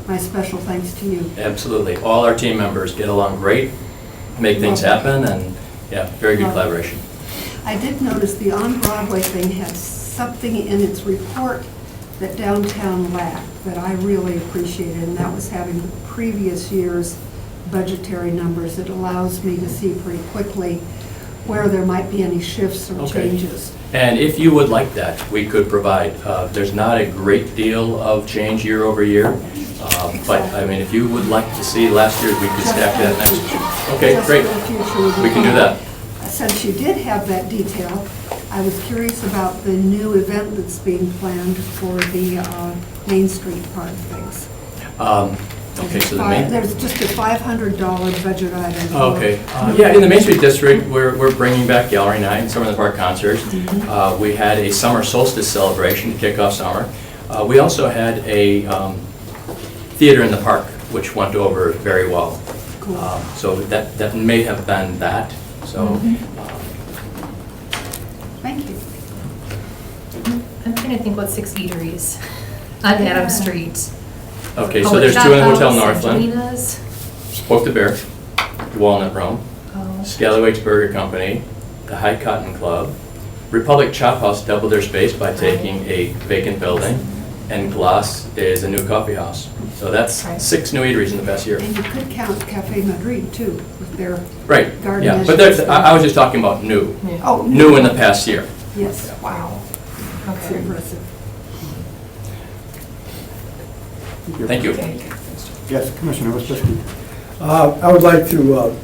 my special thanks to you. Absolutely. All our team members get along great, make things happen, and yeah, very good collaboration. I did notice the On Broadway thing had something in its report that downtown lacked that I really appreciated, and that was having the previous year's budgetary numbers. It allows me to see pretty quickly where there might be any shifts or changes. And if you would like that, we could provide. There's not a great deal of change year over year, but I mean, if you would like to see last year, we could stack that next year. Okay, great. We can do that. Since you did have that detail, I was curious about the new event that's being planned for the Main Street part of things. Okay, so the main... There's just a $500 budget item. Okay. Yeah, in the Main Street District, we're bringing back Gallery Night and Summer in the Park concerts. We had a summer solstice celebration to kick off summer. We also had a theater in the park, which went over very well. Cool. So that may have been that. So. Thank you. I'm trying to think what 6 eateries on Adams Street. Okay, so there's 2 in the Hotel Northland. Angelina's. Spoke the Bear, Walnut Room, Oh. Scallywags Burger Company, the High Cotton Club, Republic Chop House doubled their space by taking a vacant building, and Gloss is a new coffee house. So that's 6 new eateries in the past year. And you could count Cafe Madrid too, with their Right, garden. yeah, but there's, I was just talking about new. Yeah. Oh, New in the past year. Yes, wow. That's Okay. impressive. Thank you. Yes, Commissioner Wojcicki. I would like to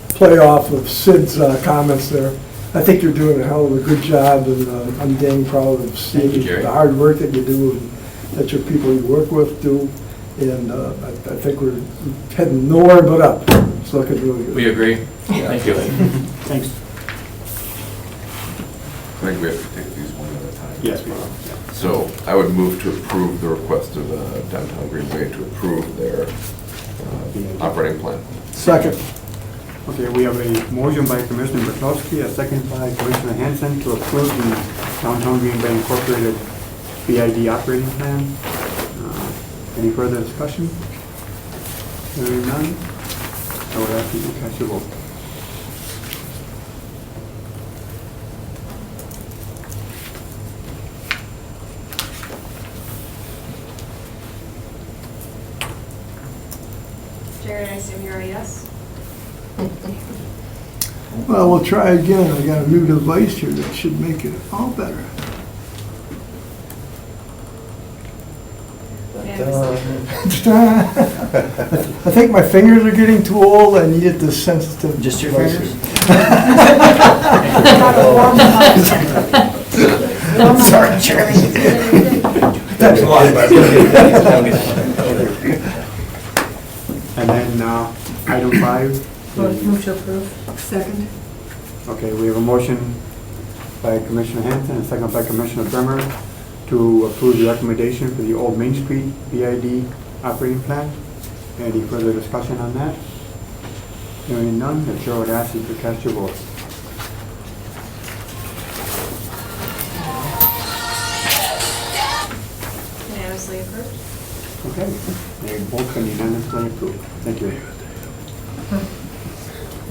play off of Sid's comments there. I think you're doing a hell of a good job, and I'm dang proud of seeing Thank you, Jerry. the hard work that you do and that your people you work with do. And I think we're heading nowhere but up. It's looking really good. We agree. Thank you. Thanks. I think we have to take these one at a time. Yes, we will. So I would move to approve the request of Downtown Green Bay to approve their operating plan. Second. Okay, we have a motion by Commissioner Bertowski, a second by Commissioner Hanson to approve the Downtown Green Bay Incorporated BID operating plan. Any further discussion? Hearing none, I would ask you to cast your vote. Jared, I assume you're a yes? Well, we'll try again. I got a new device here that should make it all better. I think my fingers are getting too old. I needed the sensitive. Just your device fingers? Sorry, Jerry. Thanks a lot, And then item 5. Move to approve. Second. Okay, we have a motion by Commissioner Hanson, and a second by Commissioner Bremer to approve the recommendation for the Old Main Street BID operating plan. Any further discussion on that? Hearing none, the chair would ask you to cast your vote. Unanimously approved. Okay, they both been unanimously approved. Thank you.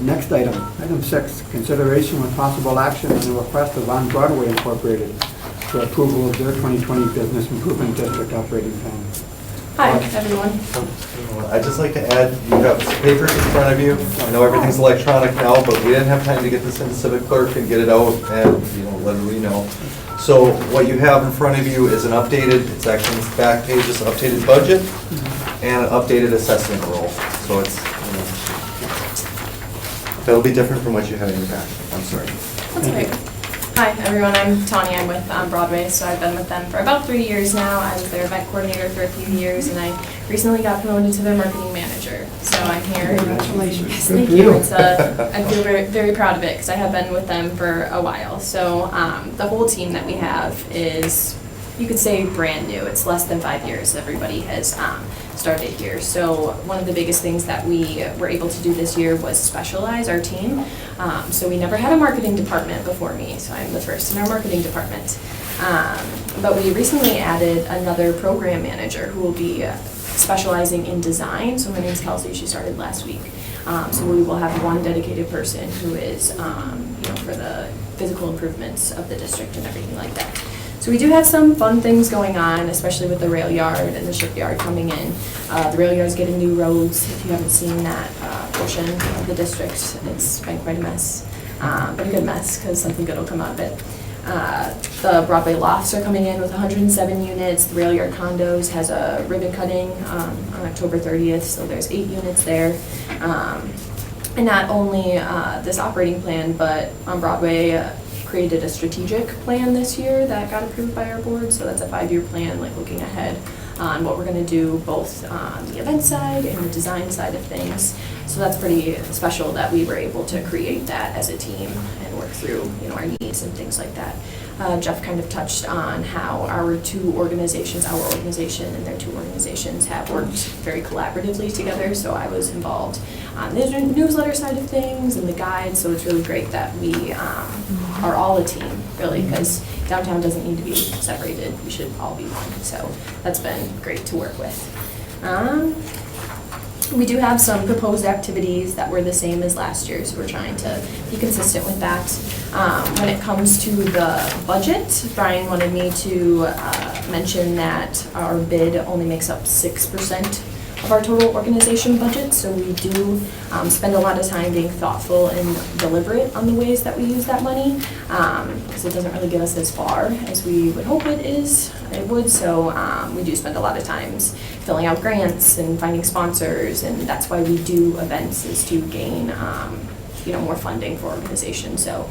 Next item, item 6, consideration with possible action on the request of On Broadway Incorporated for approval of their 2020 Business Improvement District operating plan. Hi, everyone. I'd just like to add, you have papers in front of you. I know everything's electronic now, but we didn't have time to get this into Civic Clerk and get it out and, let everybody know. So what you have in front of you is an updated, it's actually in the back page, it's an updated budget and an updated assessment roll. So it's, that'll be different from what you had in your packet. I'm sorry. That's great. Hi, everyone. I'm Tanya. I'm with Broadway, so I've been with them for about 3 years now. I was their event coordinator for a few years, and I recently got promoted to their marketing manager. So I'm here. Congratulations. Yes, thank you. I feel very, very proud of it because I have been with them for a while. So the whole team that we have is, you could say, brand new. It's less than 5 years. Everybody has started here. So one of the biggest things that we were able to do this year was specialize our team. So we never had a marketing department before me, so I'm the first in our marketing department. But we recently added another program manager who will be specializing in design. So her name's Kelsey. She started last week. So we will have one dedicated person who is, for the physical improvements of the district and everything like that. So we do have some fun things going on, especially with the rail yard and the shipyard coming in. The rail yard's getting new roads. If you haven't seen that portion of the district, it's been quite a mess. But a good mess, because something good will come out of it. The Broadway lofts are coming in with 107 units. The rail yard condos has a ribbon cutting on October 30th, so there's 8 units there. And not only this operating plan, but on Broadway, created a strategic plan this year that got approved by our board. So that's a 5-year plan, like looking ahead on what we're going to do both on the event side and the design side of things. So that's pretty special that we were able to create that as a team and work through our needs and things like that. Jeff kind of touched on how our organization and their 2 organizations have worked very collaboratively together. So I was involved on the newsletter side of things and the guide. So it's really great that we are all a team, really, because downtown doesn't need to be separated. We should all be one. So that's been great to work with. We do have some proposed activities that were the same as last year, so we're trying to be consistent with that. When it comes to the budget, Brian wanted me to mention that our bid only makes up 6% of our total organization budget, so we do spend a lot of time being thoughtful and deliberate on the ways that we use that money, because it doesn't really get us as far as we would hope it would, so we do spend a lot of times filling out grants and finding sponsors, and that's why we do events, is to gain more funding for organizations. So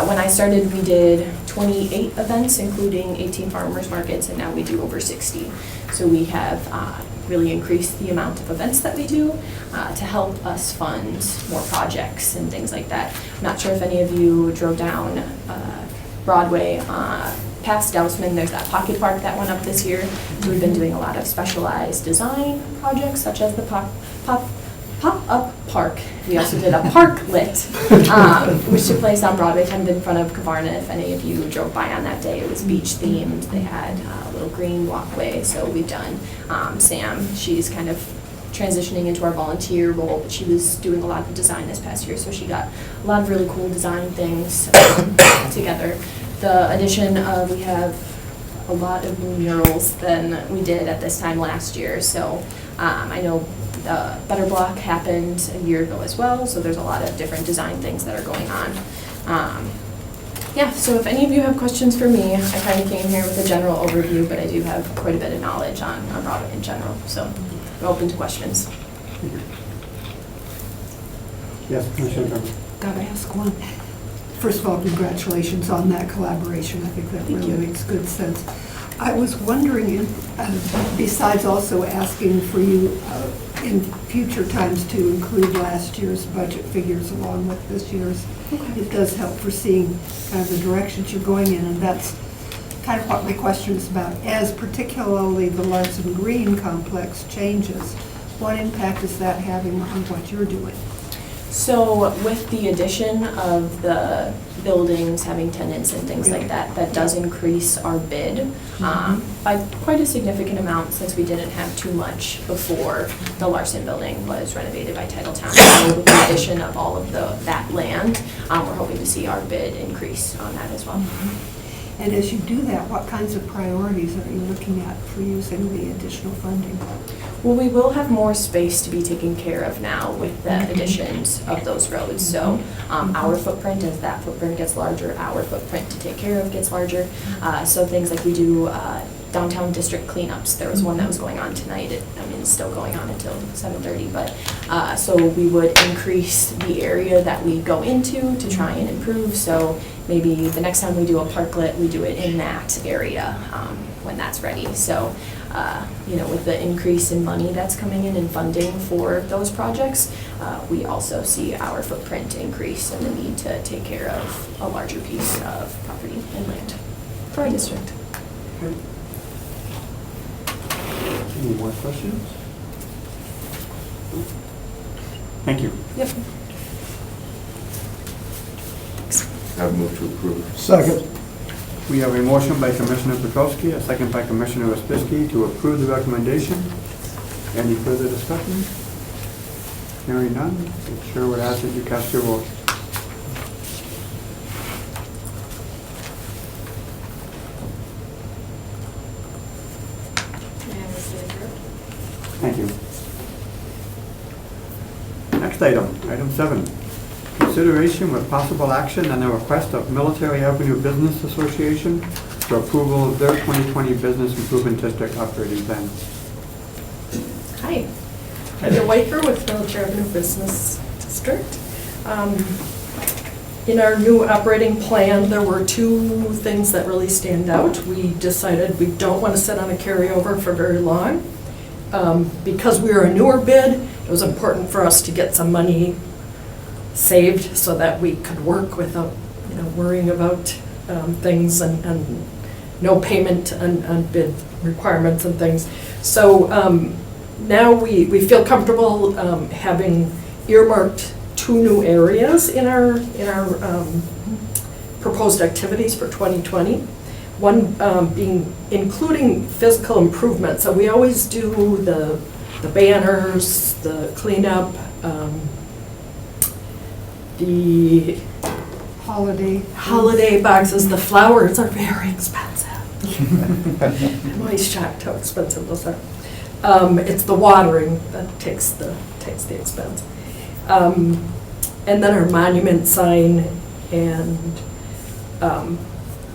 when I started, we did 28 events, including 18 farmers markets, and now we do over 60. So we have really increase the amount of events that we do to help us fund more projects and things like that. I'm not sure if any of you drove down Broadway past Dousman. There's that pocket park that went up this year. So we've been doing a lot of specialized design projects, such as the pop-up park. We also did a parklet, which took place on Broadway, kind of in front of Kavarna. If any of you drove by on that day, it was beach themed. They had a little green walkway. So we've done Sam. She's kind of transitioning into our volunteer role, but she was doing a lot of design this past year, so she got a lot of really cool design things together. The addition of, we have a lot of more murals than we did at this time last year, so I know Better Block happened a year ago as well, so there's a lot of different design things that are going on. Yeah, so if any of you have questions for me, I kind of came here with a general overview, but I do have quite a bit of knowledge on Broadway in general, so I'm open to questions. Yes, Commissioner Gerber. Gotta ask one. First of all, congratulations on that collaboration. I think that really makes good sense. I was wondering, besides also asking for you in future times to include last year's budget figures along with this year's, it does help for seeing kind of the directions you're going in, and that's kind of what my question is about. As particularly the Larson Green complex changes, what impact is that having on what you're doing? So with the addition of the buildings having tenants and things like that, that does increase our bid by quite a significant amount, since we didn't have too much before the Larson building was renovated by Titletown. So with the addition of all of that land, we're hoping to see our bid increase on that as well. And as you do that, what kinds of priorities are you looking at for using the additional funding? Well, we will have more space to be taken care of now with the additions of those roads. So our footprint, as that footprint gets larger, our footprint to take care of gets larger. So things like we do downtown district cleanups. There was one that was going on tonight. It's still going on until 7:30. But so we would increase the area that we go into to try and improve. So maybe the next time we do a parklet, we do it in that area when that's ready. So, with the increase in money that's coming in and funding for those projects, we also see our footprint increase and the need to take care of a larger piece of property and land for our district. Okay. Any more questions? Thank you. Yep. I would move to approve. Second. We have a motion by Commissioner Petrowski, a second by Commissioner Ospinski to approve the recommendation. Any further discussion? Hearing none, the chair would ask that you cast your vote. Thank you. Next item, item 7. Consideration with possible action on the request of Military Avenue Business Association for approval of their 2020 Business Improvement District operating plan. Hi, Heather Waker with Military Avenue Business District. In our new operating plan, there were two things that really stand out. We decided we don't want to sit on a carryover for very long. Because we are a newer bid, it was important for us to get some money saved so that we could work without, worrying about things and no payment on bid requirements and things. So now we feel comfortable having earmarked 2 new areas in our proposed activities for 2020. One being including physical improvement. So we always do the banners, the cleanup, the holiday boxes. The flowers are very expensive. I'm always shocked how expensive those are. It's the watering that takes the expense. And then our monument sign, and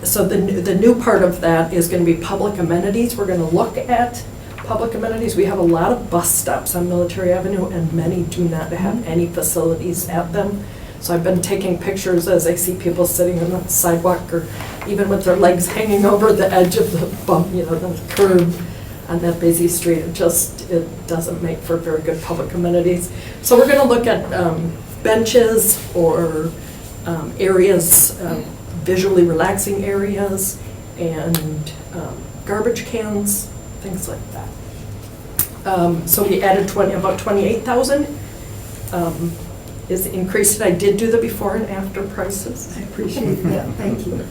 so the new part of that is going to be public amenities. We're going to look at public amenities. We have a lot of bus stops on Military Avenue, and many do not have any facilities at them. So I've been taking pictures as I see people sitting on the sidewalk or even with their legs hanging over the edge of the bump, the curb. on that busy street. It doesn't make for very good public amenities. So we're gonna look at benches or areas, visually relaxing areas, and garbage cans, things like that. So we added about 28,000 is increased. I did do the before and after prices. I appreciate that, thank you.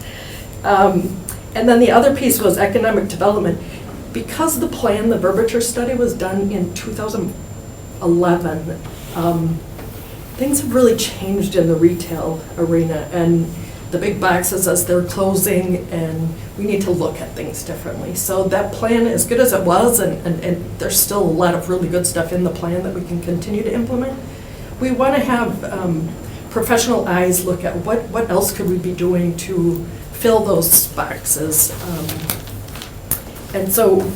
And then the other piece was economic development. Because the plan, the Verbiture study was done in 2011, things have really changed in the retail arena, and the big boxes as they're closing, and we need to look at things differently. So that plan, as good as it was, and there's still a lot of really good stuff in the plan that we can continue to implement, we want to have professional eyes look at what else could we be doing to fill those boxes. And so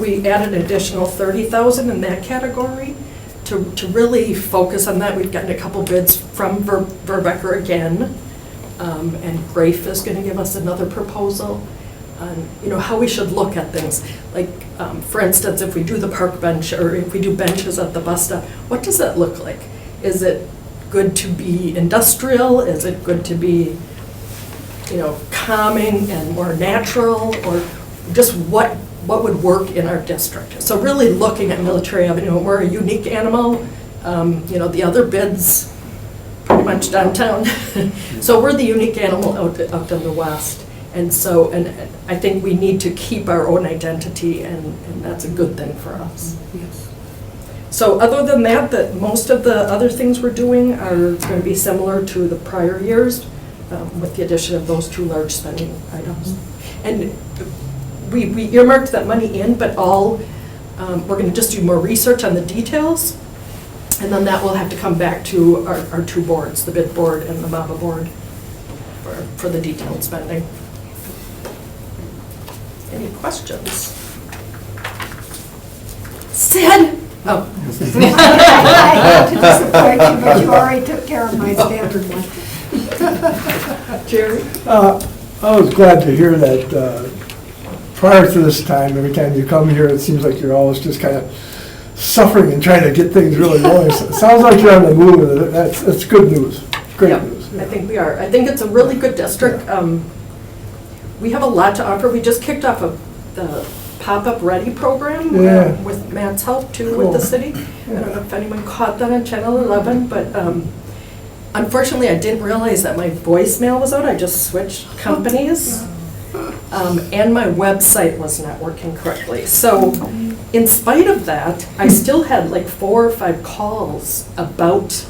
we added an additional 30,000 in that category to really focus on that. We've gotten a couple bids from Verbecker again, and Grafe is going to give us another proposal on, how we should look at things. Like, for instance, if we do the park bench, or if we do benches at the bus stop, what does that look like? Is it good to be industrial? Is it good to be, calming and more natural, or just what would work in our district? So really looking at Military Avenue, we're a unique animal. The other bids, pretty much downtown. So we're the unique animal out in the west. And so, and I think we need to keep our own identity, and that's a good thing for us. Yes. So other than that, most of the other things we're doing are going to be similar to the prior years, with the addition of those two large spending items. And we earmarked that money in, but we're going to just do more research on the details, and then that will have to come back to our two boards, the bid board and the MABA board, for the detailed spending. Any questions? Sid? Oh. I had to disappoint you, but you already took care of my standard one. Jerry? I was glad to hear that prior to this time, every time you come here, it seems like you're always just kind of suffering and trying to get things really going. So it sounds like you're on the move, and that's good news, great news. I think we are. I think it's a really good district. We have a lot to offer. We just kicked off the Pop-Up Ready program with Matt's help too, with the city. I don't know if anyone caught that on Channel 11, but unfortunately I didn't realize that my voicemail was out. I just switched companies, and my website was not working correctly. So in spite of that, I still had like 4 or 5 calls about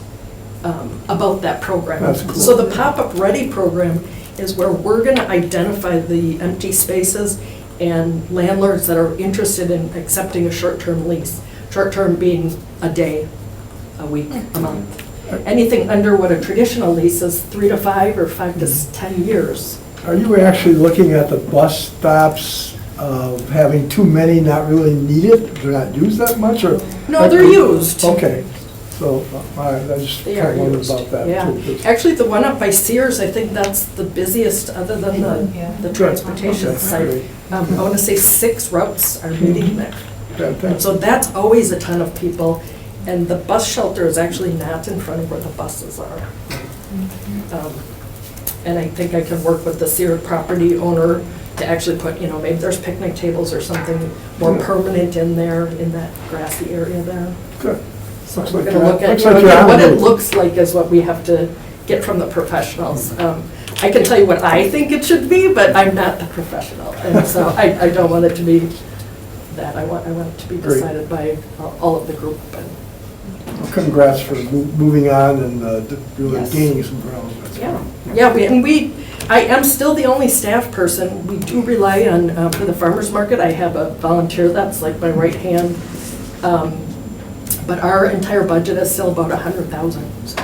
that program. That's cool. So the Pop-Up Ready program is where we're going to identify the empty spaces and landlords that are interested in accepting a short-term lease. Short-term being a day, a week, a month. Anything under what a traditional lease is 3 to 5 or 5 to 10 years. Are you actually looking at the bus stops of having too many not really needed? They're not used that much, or? No, they're used. Okay, so I just They kind are of wondered used. about that Yeah. too. Actually, the one up by Sears, I think that's the busiest other than the transportation Okay, site. great. I want to say 6 routes are meeting there. And Fantastic. so that's always a ton of people. And the bus shelter is actually not in front of where the buses are. And I think I can work with the Sears property owner to actually put, maybe there's picnic tables or something more permanent in there, in that grassy area there. Good. So Looks we're like going to you're- look at, looks like you're on what the it move. looks like is what we have to get from the professionals. I can tell you what I think it should be, but I'm not the professional. And so I don't want it to be that. I want it to be Great. decided by all of the group. And Well, congrats for moving on and really Yes. gaining some ground. I am still the only staff person. We do rely on, for the farmer's market, I have a volunteer that's like my right hand. But our entire budget is still about 100,000. So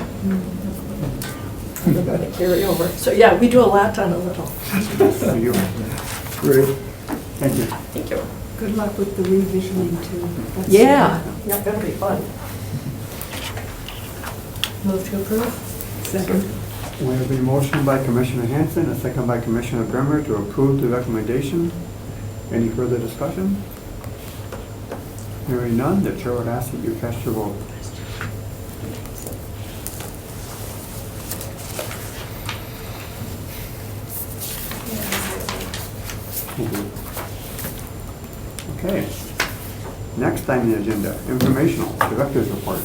we're going to carry over. So yeah, we do a lot on a little. Thank you. Great. Thank you. Thank you. Good luck with the revisioning too. That's- Yeah, that'll be fun. Move to approve? Second. We have a motion by Commissioner Hanson, a second by Commissioner Brimmer to approve the recommendation. Any further discussion? Hearing none, the chair would ask that you cast your vote. Okay. Next on the agenda, informational, director's report.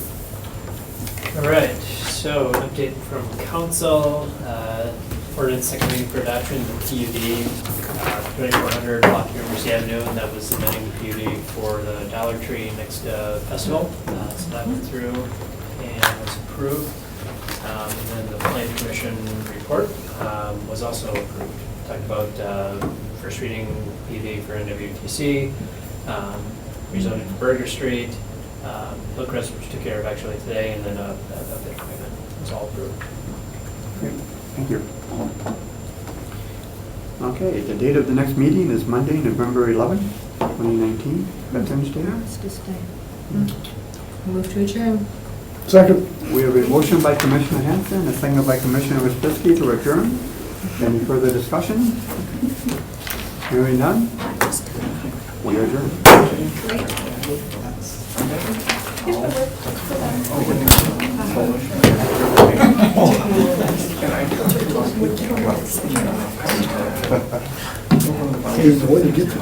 All right, so an update from council, ordinance second reading for adoption, PUD, 2400 Lockyer Mercy Avenue, and that was amending the PUD for the Dollar Tree next festival. So that went through and was approved. And then the planning commission report was also approved. Talked about first reading PUD for NWTC, rezoning for Burger Street, Hillcrest, which took care of actually today, and then a bid appointment was all approved. Great, thank you. Okay, the date of the next meeting is Monday, November 11th, 2019, Veterans Day. It's just move to adjourn. Second. We have a motion by Commissioner Hanson, a second by Commissioner Wisniewski to adjourn. Any further discussion? Hearing none? We adjourn. Hey, when you get to